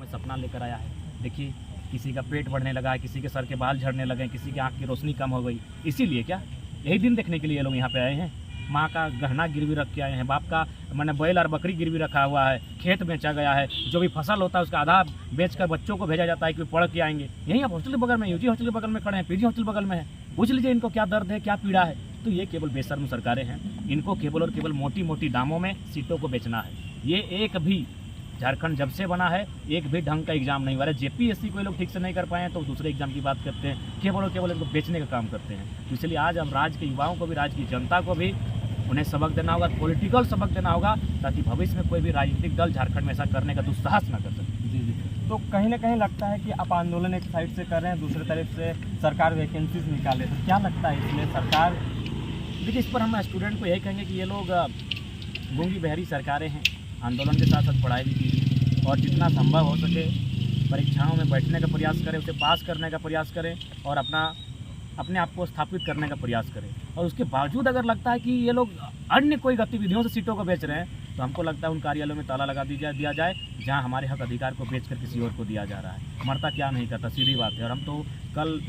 में सपना लेकर आया है। देखिए, किसी का पेट बढ़ने लगा है, किसी के सर के बाल झड़ने लगे, किसी की आँख की रोशनी कम हो गई। इसीलिए क्या यही दिन देखने के लिए लोग यहाँ पे आए हैं? माँ का गहना गिरवी रख के आए हैं, बाप का मैंने बैल और बकरी गिरवी रखा हुआ है, खेत बेचा गया है, जो भी फसल होता है उसका आधा बेचकर बच्चों को भेजा जाता है कि पढ़ के आएंगे। यहीं आप हॉस्टल के बगल में, यूजी हॉस्टल के बगल में खड़े हैं, पीजी हॉस्टल बगल में है। पूछ लीजिए इनको क्या दर्द है, क्या पीड़ा है। तो ये केवल बेशर्म सरकारें हैं। इनको केवल और केवल मोटी मोटी दामों में सीटों को बेचना है। ये एक भी झारखंड जब से बना है एक भी ढंग का एग्जाम नहीं हुआ है। जेपीएससी को लोग ठीक से नहीं कर पाए हैं तो दूसरे एग्जाम की बात करते हैं, केवल और केवल इनको बेचने का काम करते हैं। तो इसलिए आज हम राज्य के युवाओं को भी, राज्य की जनता को भी उन्हें सबक देना होगा, पॉलिटिकल सबक देना होगा, ताकि भविष्य में कोई भी राजनीतिक दल झारखंड में ऐसा करने का दुस्साहस न कर सके। जी। तो कहीं ना कहीं लगता है कि आप आंदोलन एक साइड से कर रहे हैं, दूसरी तरफ से सरकार वैकेंसीज निकाले, तो क्या लगता है इसमें सरकार? देखिए, इस पर हम स्टूडेंट को यही कहेंगे कि ये लोग गूंगी बहरी सरकारें हैं। आंदोलन के साथ साथ पढ़ाई भी कीजिए और जितना संभव हो सके परीक्षाओं में बैठने का प्रयास करें, उसे पास करने का प्रयास करें और अपने आप को स्थापित करने का प्रयास करें। और उसके बावजूद अगर लगता है कि ये लोग अन्य कोई गतिविधियों से सीटों को बेच रहे हैं तो हमको लगता है उन कार्यालयों में ताला लगा दिया जाए जहां हमारे हक अधिकार को बेचकर किसी और को दिया जा रहा है। मरता क्या नहीं करता, सीधी बात है। और हम तो कल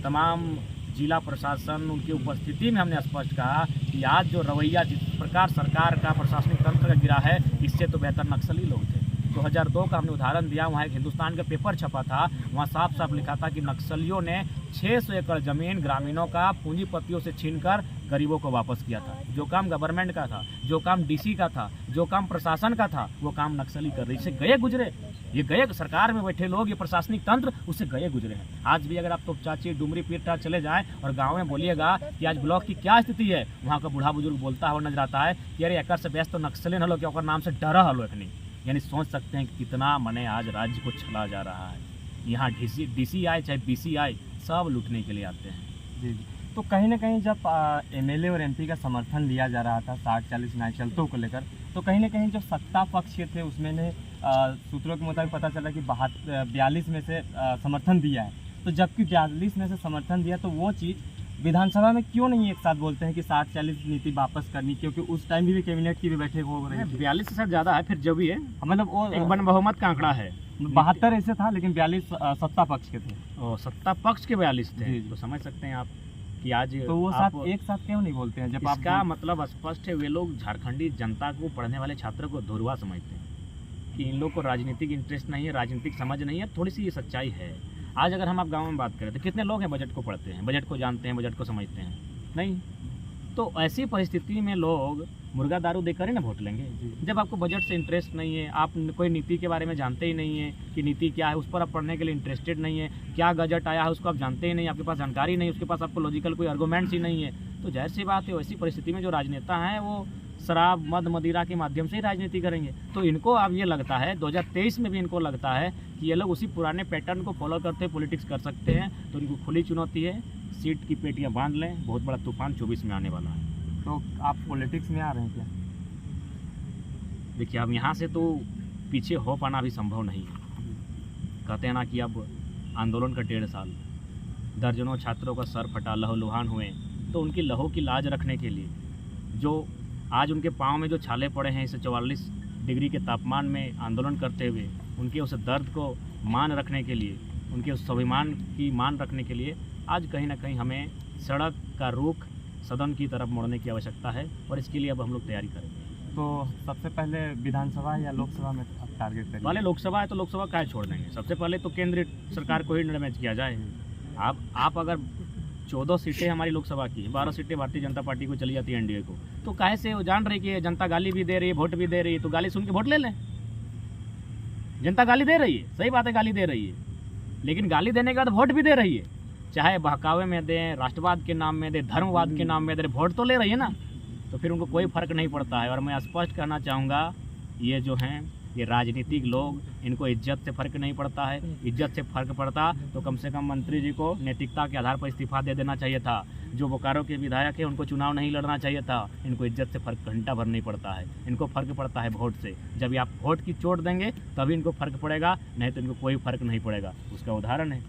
तमाम जिला प्रशासन उनकी उपस्थिति में हमने स्पष्ट कहा कि आज जो रवैया जिस प्रकार सरकार का प्रशासनिक तंत्र का गिरा है, इससे तो बेहतर नक्सली लोग थे। 2002 का हमने उदाहरण दिया, वहाँ एक हिंदुस्तान का पेपर छपा था, वहाँ साफ साफ लिखा था कि नक्सलियों ने 600 एकड़ ज़मीन ग्रामीणों का पूंजीपतियों से छीनकर गरीबों को वापस किया था। जो काम गवर्नमेंट का था, जो काम डीसी का था, जो काम प्रशासन का था, वो काम नक्सली कर रही। इससे गए गुजरे, ये गए सरकार में बैठे लोग, ये प्रशासनिक तंत्र उससे गए गुजरे हैं। आज भी अगर आप तो चाची डुमरी पीटा चले जाएं और गांव में बोलिएगा कि आज ब्लॉक की क्या स्थिति है, वहाँ का बूढ़ा बुजुर्ग बोलता हुआ नजर आता है कि अरे एकर से बेस्ट तो नक्सली हलो, क्या ओकर नाम से डरा हलो एखनी। यानी सोच सकते हैं कि कितना मने आज राज्य को छला जा रहा है। यहाँ DCI चाहे BCI सब लूटने के लिए आते हैं। जी। तो कहीं ना कहीं जब MLA और MP का समर्थन लिया जा रहा था 60-40 न्याय चलतों को लेकर, तो कहीं ना कहीं जो सत्ता पक्ष के थे उसमें ने सूत्रों के मुताबिक पता चला कि 42 में से समर्थन दिया है। तो जबकि 42 में से समर्थन दिया तो वो चीज़ विधानसभा में क्यों नहीं एक साथ बोलते हैं कि 60-40 नीति वापस करनी, क्योंकि उस टाइम भी कैबिनेट की भी बैठक हो रही है। 42 से ज़्यादा है, फिर जो भी है मतलब वो एक वन बहुमत का आंकड़ा है। 72 ऐसे था, लेकिन 42 सत्ता पक्ष के थे। और सत्ता पक्ष के 42 थे। जी। तो समझ सकते हैं आप कि आज तो वो साथ एक साथ क्यों नहीं बोलते हैं? जब इसका मतलब स्पष्ट है, वे लोग झारखंडी जनता को, पढ़ने वाले छात्रों को धुरवा समझते हैं कि इन लोग को राजनीतिक इंटरेस्ट नहीं है, राजनीतिक समझ नहीं है। थोड़ी सी ये सच्चाई है। आज अगर हम आप गांव में बात करें तो कितने लोग हैं बजट को पढ़ते हैं, बजट को जानते हैं, बजट को समझते हैं? नहीं। तो ऐसी परिस्थिति में लोग मुर्गा दारू देकर ही ना वोट लेंगे। जब आपको बजट से इंटरेस्ट नहीं है, आप कोई नीति के बारे में जानते ही नहीं है कि नीति क्या है, उस पर आप पढ़ने के लिए इंटरेस्टेड नहीं है, क्या बजट आया है उसको आप जानते ही नहीं, आपके पास जानकारी नहीं, उसके पास आपको लॉजिकल कोई आर्गूमेंट्स ही नहीं है, तो जाहिर सी बात है वैसी परिस्थिति में जो राजनेता हैं वो शराब मद मदिरा के माध्यम से ही राजनीति करेंगे। तो इनको अब ये लगता है 2023 में भी इनको लगता है कि ये लोग उसी पुराने पैटर्न को फॉलो करते पॉलिटिक्स कर सकते हैं। तो इनको खुली चुनौती है, सीट की पेटियां बांध लें, बहुत बड़ा तूफान 24 में आने वाला है। तो आप पॉलिटिक्स में आ रहे हैं क्या? देखिए, अब यहाँ से तो पीछे हो पाना भी संभव नहीं है। कहते हैं ना कि अब आंदोलन का 1.5 साल, दर्जनों छात्रों का सर फटा, लहूलुहान हुए, तो उनकी लहू की लाज रखने के लिए जो आज उनके पाँव में जो छाले पड़े हैं, इसे 44 डिग्री के तापमान में आंदोलन करते हुए उनके उस दर्द को मान रखने के लिए, उनके उस स्वाभिमान की मान रखने के लिए आज कहीं ना कहीं हमें सड़क का रुख सदन की तरफ मोड़ने की आवश्यकता है और इसके लिए अब हम लोग तैयारी करेंगे। तो सबसे पहले विधानसभा या लोकसभा में आप टारगेट करेंगे? पहले लोकसभा है तो लोकसभा क्या छोड़ देंगे, सबसे पहले तो केंद्रीय सरकार को ही डैमेज किया जाए। आप अगर 14 सीटें हमारी लोकसभा की, 12 सीटें भारतीय जनता पार्टी को चली जाती है एनडीए को, तो काहे से वो जान रही कि जनता गाली भी दे रही है, वोट भी दे रही है, तो गाली सुन के वोट ले लें। जनता गाली दे रही है, सही बात है, गाली दे रही है, लेकिन गाली देने के बाद वोट भी दे रही है। चाहे बहकावे में दें, राष्ट्रवाद के नाम में दें, धर्मवाद के नाम में दें, वोट तो ले रही है ना। तो फिर उनको कोई फर्क नहीं पड़ता है। और मैं स्पष्ट कहना चाहूँगा, ये जो हैं ये राजनीतिक लोग, इनको इज्जत से फ़र्क नहीं पड़ता है। इज्जत से फ़र्क पड़ता तो कम से कम मंत्री जी को नैतिकता के आधार पर इस्तीफा दे देना चाहिए था। जो बोकारो के विधायक है उनको चुनाव नहीं लड़ना चाहिए था। इनको इज्जत से फ़र्क घंटा भर नहीं पड़ता है, इनको फ़र्क पड़ता है वोट से। जब आप वोट की चोट देंगे तभी इनको फ़र्क पड़ेगा, नहीं तो इनको कोई फ़र्क नहीं पड़ेगा। उसका उदाहरण है,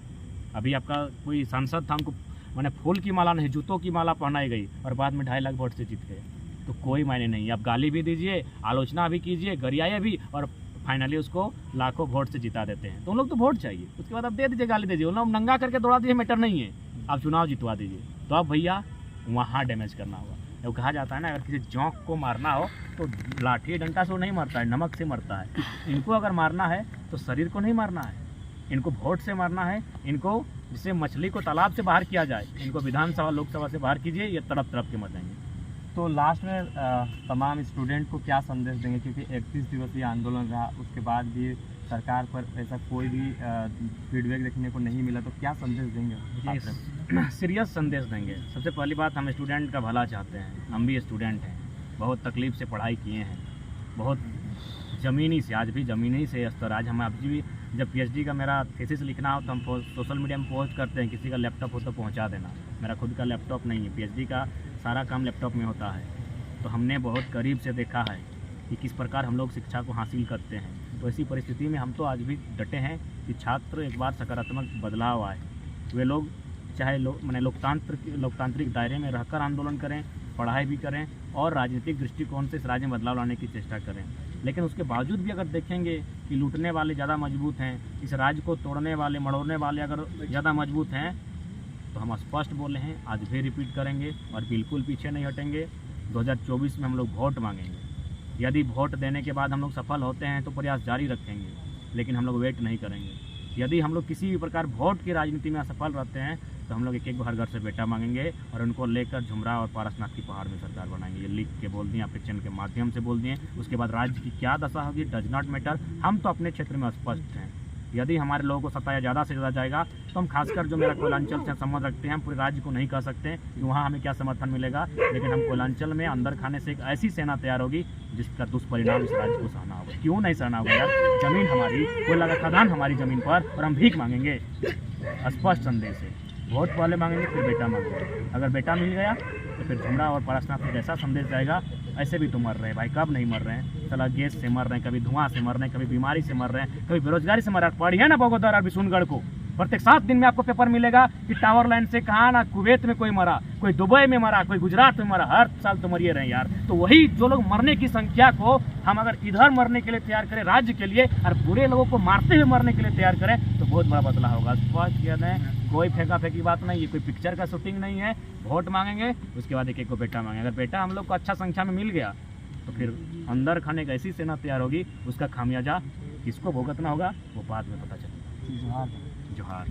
अभी आपका कोई सांसद था, उनको मैंने फूल की माला नहीं जूतों की माला पहनाई गई और बाद में 2.5 लाख वोट से जीत गए। तो कोई मायने नहीं। आप गाली भी दीजिए, आलोचना भी कीजिए, गरियाए भी, और फाइनली उसको लाखों वोट से जिता देते हैं। तो उन लोग तो वोट चाहिए, उसके बाद आप दे दीजिए, गाली दीजिए, उन लोग नंगा करके दौड़ा दीजिए, मैटर नहीं है, आप चुनाव जितवा दीजिए। तो अब भैया वहाँ डैमेज करना होगा। जब कहा जाता है ना, अगर किसी जोंक को मारना हो तो लाठी डंडा से वो नहीं मरता है, नमक से मरता है। इनको अगर मारना है तो शरीर को नहीं मारना है, इनको वोट से मारना है। इनको जिससे मछली को तालाब से बाहर किया जाए, इनको विधानसभा लोकसभा से बाहर कीजिए, ये तड़प तड़प के मर जाएंगे। तो लास्ट में तमाम स्टूडेंट को क्या संदेश देंगे, क्योंकि 31 दिवसीय आंदोलन रहा, उसके बाद भी सरकार पर ऐसा कोई भी फीडबैक देखने को नहीं मिला, तो क्या संदेश देंगे? सीरियस संदेश देंगे। सबसे पहली बात, हम स्टूडेंट का भला चाहते हैं, हम भी स्टूडेंट हैं, बहुत तकलीफ से पढ़ाई किए हैं, बहुत ज़मीनी से, आज भी ज़मीनी से स्तर। आज हम अभी भी जब पीएचडी का मेरा थीसिस लिखना हो तो हम सोशल मीडिया में पोस्ट करते हैं, किसी का लैपटॉप हो तो पहुंचा देना। मेरा खुद का लैपटॉप नहीं है, पीएचडी का सारा काम लैपटॉप में होता है। तो हमने बहुत करीब से देखा है कि किस प्रकार हम लोग शिक्षा को हासिल करते हैं। तो ऐसी परिस्थिति में हम तो आज भी डटे हैं कि छात्र एक बार सकारात्मक बदलाव आए। वे लोग चाहे लोकतांत्रिक दायरे में रहकर आंदोलन करें, पढ़ाई भी करें और राजनीतिक दृष्टिकोण से इस राज्य में बदलाव लाने की चेष्टा करें। लेकिन उसके बावजूद भी अगर देखेंगे कि लूटने वाले ज़्यादा मजबूत हैं, इस राज्य को तोड़ने वाले, मड़ोड़ने वाले अगर ज़्यादा मजबूत हैं, तो हम स्पष्ट बोले हैं, आज भी रिपीट करेंगे और बिल्कुल पीछे नहीं हटेंगे। 2024 में हम लोग वोट मांगेंगे। यदि वोट देने के बाद हम लोग सफल होते हैं तो प्रयास जारी रखेंगे, लेकिन हम लोग वेट नहीं करेंगे। यदि हम लोग किसी भी प्रकार वोट की राजनीति में असफल रहते हैं तो हम लोग एक हर घर से बेटा मांगेंगे और उनको लेकर झुमरा और पारसनाथ की पहाड़ में सरकार बनाएंगे। ये लिख के बोल दिए, अपेक्षण के माध्यम से बोल दिए। उसके बाद राज्य की क्या दशा होगी डज नॉट मैटर। हम तो अपने क्षेत्र में स्पष्ट हैं। यदि हमारे लोगों को सताया ज़्यादा से ज़्यादा जाएगा तो हम खासकर जो मेरा कोयलांचल से संबंध रखते हैं, हम पूरे राज्य को नहीं कह सकते कि वहाँ हमें क्या समर्थन मिलेगा, लेकिन हम कोयलांचल में अंदर खाने से एक ऐसी सेना तैयार होगी जिसका दुष्परिणाम इस राज्य को सहना होगा। क्यों नहीं सहना होगा यार? जमीन हमारी, कोयला का खदान हमारी ज़मीन पर, और हम भीख मांगेंगे। स्पष्ट संदेश है, वोट पहले मांगेंगे फिर बेटा मांगेंगे। अगर बेटा मिल गया तो फिर झुमरा और पारसनाथ में जैसा संदेश जाएगा, ऐसे भी तो मर रहे हैं भाई, कब नहीं मर रहे हैं? साला गैस से मर रहे हैं, कभी धुआं से मर रहे हैं, कभी बीमारी से मर रहे हैं, कभी बेरोजगारी से मर रहे हैं। पढ़िए ना बगोदर और बिशुनगढ़ को, प्रत्येक 7 दिन में आपको पेपर मिलेगा कि टावर लाइन से कहाँ ना कुवैत में कोई मरा, कोई दुबई में मरा, कोई गुजरात में मरा। हर साल तो मरिए रहे यार। तो वही जो लोग मरने की संख्या को हम अगर इधर मरने के लिए तैयार करें राज्य के लिए, और बुरे लोगों को मारते हुए मरने के लिए तैयार करें, तो बहुत बड़ा बदलाव होगा। स्पष्ट कहते हैं, कोई फेंका फेंकी बात नहीं है, कोई पिक्चर का शूटिंग नहीं है। वोट मांगेंगे, उसके बाद एक को बेटा मांगेंगे। अगर बेटा हम लोग को अच्छा संख्या में मिल गया तो फिर अंदर खाने की ऐसी सेना तैयार होगी, उसका खामियाजा किसको भुगतना होगा वो बाद में पता चलेगा। जोहार। जोहार।